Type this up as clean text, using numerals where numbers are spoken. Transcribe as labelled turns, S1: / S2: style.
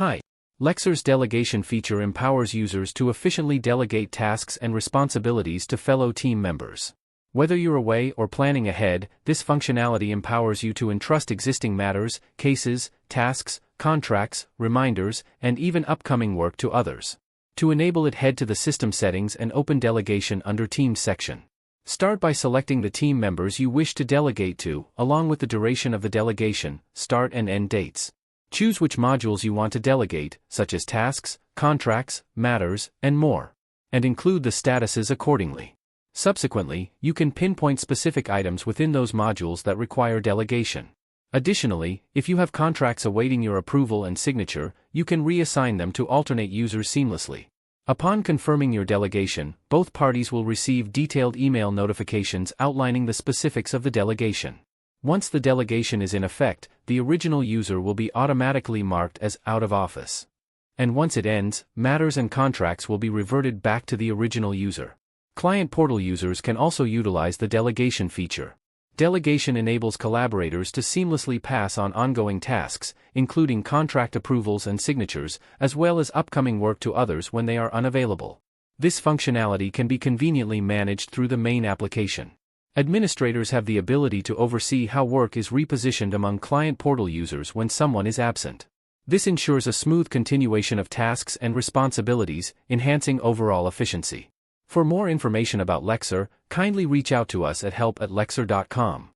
S1: Hi. Lexzur's delegation feature empowers users to efficiently delegate tasks and responsibilities to fellow team members. Whether you're away or planning ahead, this functionality empowers you to entrust existing matters, cases, tasks, contracts, reminders, and even upcoming work to others. To enable it, head to the System Settings and open Delegation under Teams section. Start by selecting the team members you wish to delegate to, along with the duration of the delegation, start and end dates. Choose which modules you want to delegate, such as tasks, contracts, matters, and more, and include the statuses accordingly. Subsequently, you can pinpoint specific items within those modules that require delegation. Additionally, if you have contracts awaiting your approval and signature, you can reassign them to alternate users seamlessly. Upon confirming your delegation, both parties will receive detailed email notifications outlining the specifics of the delegation. Once the delegation is in effect, the original user will be automatically marked as out of office. And once it ends, matters and contracts will be reverted back to the original user. Client portal users can also utilize the delegation feature. Delegation enables collaborators to seamlessly pass on ongoing tasks, including contract approvals and signatures, as well as upcoming work to others when they are unavailable. This functionality can be conveniently managed through the main application. Administrators have the ability to oversee how work is repositioned among client portal users when someone is absent. This ensures a smooth continuation of tasks and responsibilities, enhancing overall efficiency. For more information about Lexzur, kindly reach out to us at help@lexzur.com.